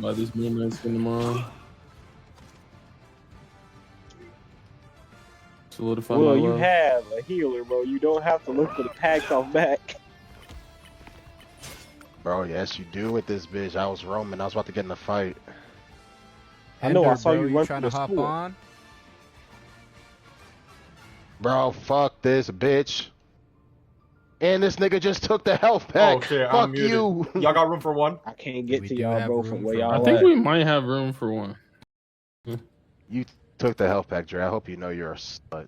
Buy this midnight skin tomorrow. Solidify my Well, you love. have a healer, bro. You don't have to look for the packs off back. Bro, yes, you do with this bitch. I was roaming. I was about to get in a fight. I know, I Ender, saw bro, you run trying through to the hop school. on? Bro, fuck this bitch. And this nigga just took the health pack. Oh shit, I'm Fuck muted. you. Y'all got room for one? I can't get We to do y'all, have bro, room from where for y'all I one. think at. we might have room for one. You took the health pack, Dre. I hope you know you're a slut.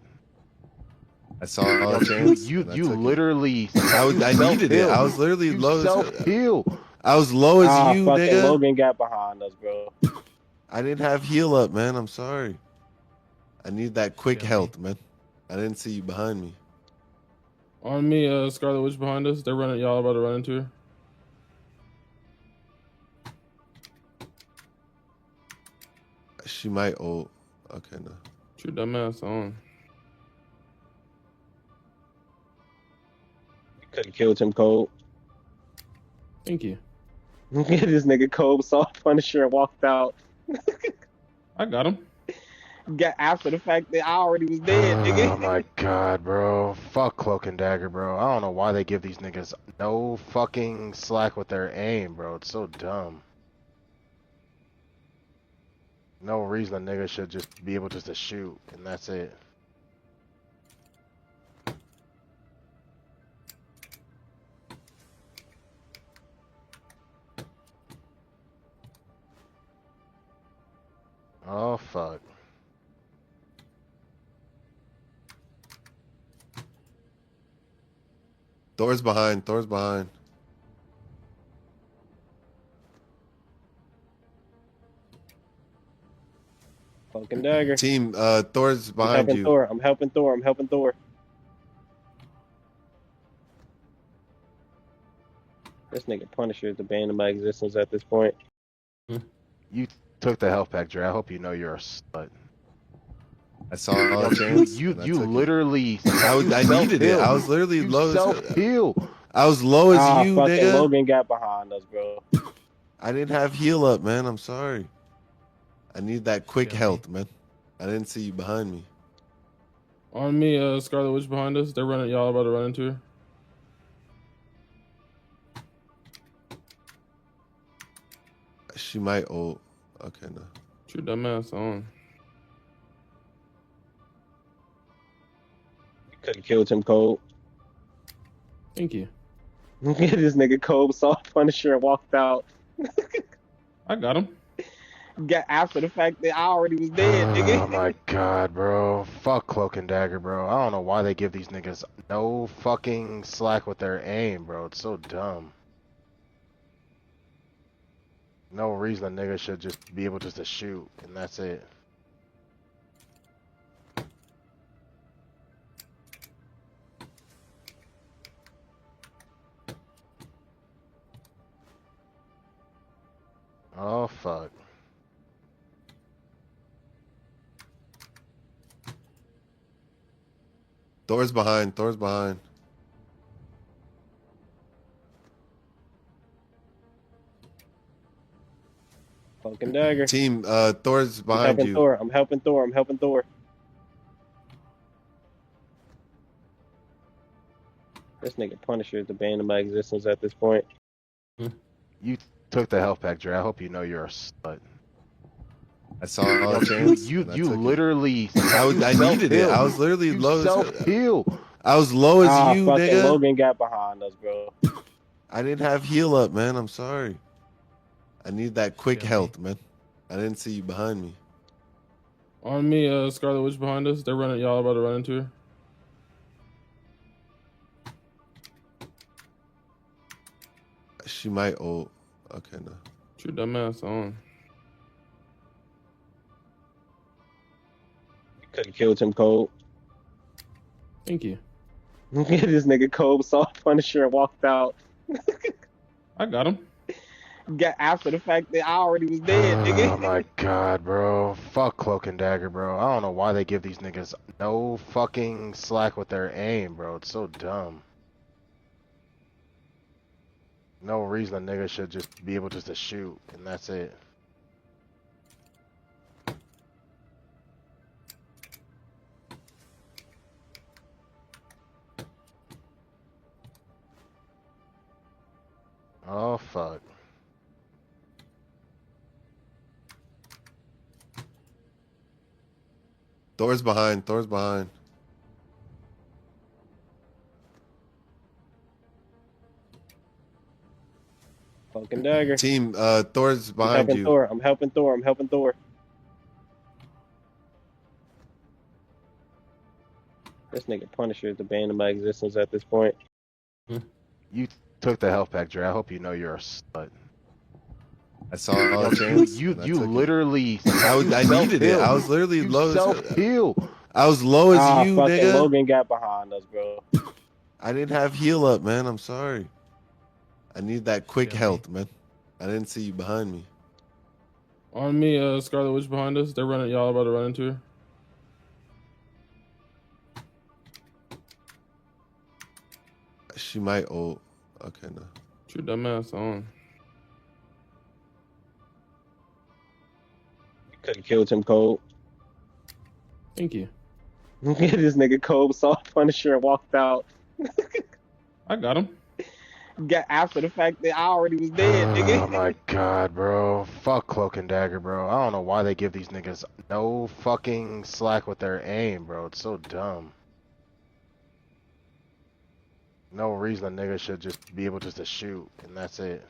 I saw James, James. you and I took it. literally I needed it. I was literally you low. self-heal. I was low as Ah, you, fucking nigga. Logan got behind us, bro. I didn't have heal up, man. I'm sorry. I need that quick health, man. I didn't see you behind me. On me, Scarlet Witch behind us. They're running. Y'all about to run into her. She might ult. Okay, no. Put your dumbass on. Could have killed him cold. Thank you. This nigga cold saw Punisher and walked out. I got him. Got after the fact that I already was dead, Oh nigga. my god, bro. Fuck Cloak and Dagger, bro. I don't know why they give these niggas no fucking slack with their aim, bro. It's so dumb. No reason a nigga should just be able just to shoot, and that's it. Oh, fuck. Thor's behind. Thor's behind. Fucking dagger. Team, Thor's I'm behind helping you. Thor. I'm helping Thor. I'm helping Thor. This nigga Punisher is abandoned my existence at this point. You took the health pack, Dre. I hope you know you're a slut. I saw James. You and I took it. literally. I needed it. I was literally You low. self-heal. I was low as Ah, you, fucking nigga. Logan got behind us, bro. I didn't have heal up, man. I'm sorry. I need that quick health, man. I didn't see you behind me. On me, Scarlet Witch behind us. They're running. Y'all about to run into her. She might ult. Okay, no. Put your dumbass on. Could have killed him cold. Thank you. This nigga cold saw Punisher and walked out. I got him. Got after the fact that I already was dead, Oh nigga. my god, bro. Fuck Cloak and Dagger, bro. I don't know why they give these niggas no fucking slack with their aim, bro. It's so dumb. No reason a nigga should just be able just to shoot, and that's it. Oh, fuck. Thor's behind. Thor's behind. Fucking dagger. Team, Thor's I'm behind helping you. Thor. I'm helping Thor. I'm helping Thor. This nigga Punisher is abandoned my existence at this point. You took the health pack, Dre. I hope you know you're a slut. I saw James. You and I took it. literally. I needed it. I was literally You low. self-heal. I was low as Ah, you, fucking nigga. Logan got behind us, bro. I didn't have heal up, man. I'm sorry. I need that quick health, man. I didn't see you behind me. On me, Scarlet Witch behind us. They're running. Y'all about to run into her. She might ult. Okay, no. Put your dumbass on. Could have killed him cold. Thank you. This nigga cold saw Punisher and walked out. I got him. Got after the fact that I already was dead, Oh nigga. my god, bro. Fuck Cloak and Dagger, bro. I don't know why they give these niggas no fucking slack with their aim, bro. It's so dumb. No reason a nigga should just be able just to shoot, and that's it. Oh fuck. Thor's behind. Thor's behind. Fucking dagger. Team, Thor's I'm behind helping you. Thor. I'm helping Thor. I'm helping Thor. This nigga Punisher is abandoned my existence at this point. You took the health pack, Dre. I hope you know you're a slut. I saw a You chance. you and I you took it. literally I needed it. I was literally you low. self-heal. I was low as Ah, you, fucking nigga. Logan got behind us, bro. I didn't have heal up, man. I'm sorry. I need that quick health, man. I didn't see you behind me. On me, Scarlet Witch behind us. They're running. Y'all about to run into her. She might ult. Okay, no. Get your dumb ass on. Could have killed him cold. Thank you. This nigga cold saw Punisher and walked out. I got him. Got after the fact that I already was dead, Oh nigga. my god, bro. Fuck Cloak and Dagger, bro. I don't know why they give these niggas no fucking slack with their aim, bro. It's so dumb. No reason a nigga should just be able just to shoot, and that's it.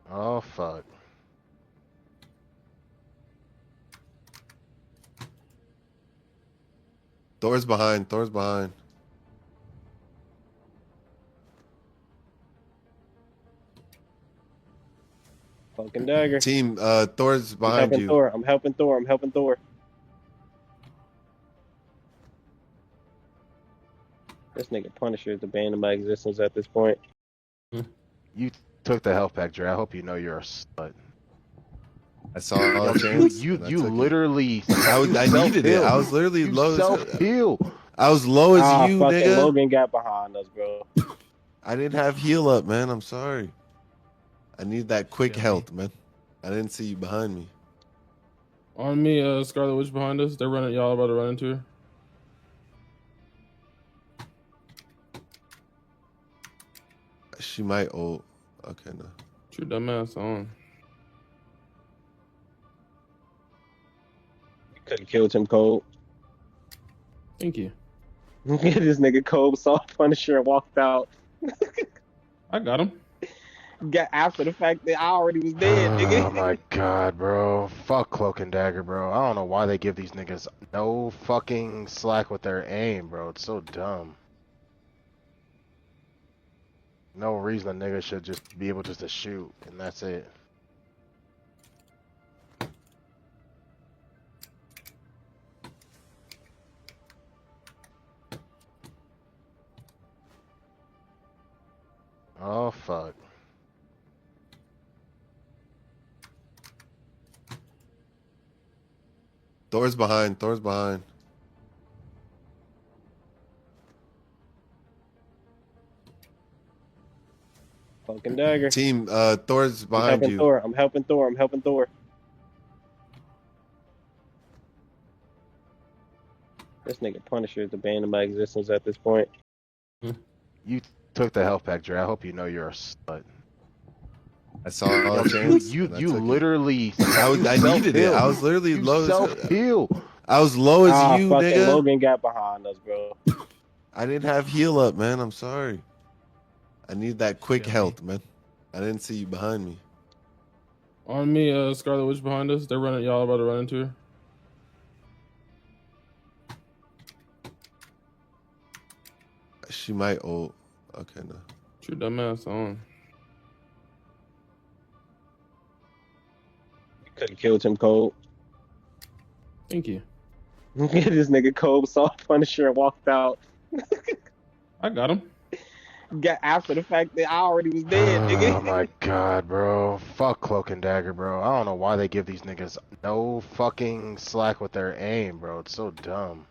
Oh fuck. Thor's behind. Thor's behind. Fucking dagger. Team, Thor's I'm behind helping you. Thor. I'm helping Thor. I'm helping Thor. This nigga Punisher is abandoned my existence at this point. You took the health pack, Dre. I hope you know you're a slut. I saw a chance. You and I took it. literally I needed it. I was literally you low as self-heal. I was low as Ah, you, fucking nigga. Logan got behind us, bro. I didn't have heal up, man. I'm sorry. I need that quick health, man. I didn't see you behind me. On me, Scarlet Witch behind us. They're running. Y'all about to run into her. She might ult. Okay, no. Get your dumb ass on. Could have killed him cold. Thank you. This nigga cold saw Punisher and walked out. I got him. Got after the fact that I already was dead, Oh nigga. my god, bro. Fuck Cloak and Dagger, bro. I don't know why they give these niggas no fucking slack with their aim, bro. It's so dumb. No reason a nigga should just be able just to shoot, and that's it. Oh fuck. Thor's behind. Thor's behind. Fucking dagger. Team, Thor's I'm behind helping you. Thor. I'm helping Thor. I'm helping Thor. This nigga Punisher is abandoned my existence at this point. You took the health pack, Dre. I hope you know you're a slut. I saw a chance. You and I took it. literally I needed it. I was literally you low as self-heal. I was low as Ah, you, fucking nigga. Logan got behind us, bro. I didn't have heal up, man. I'm sorry. I need that quick health, man. I didn't see you behind me. On me, Scarlet Witch behind us. They're running. Y'all about to run into her. She might ult. Okay, no. Get your dumb ass on. Could have killed him cold. Thank you. This nigga cold saw Punisher and walked out. I got him. Got after the fact that I already was dead, Oh nigga. my god, bro. Fuck Cloak and Dagger, bro. I don't know why they give these niggas no fucking slack with their aim, bro. It's so dumb.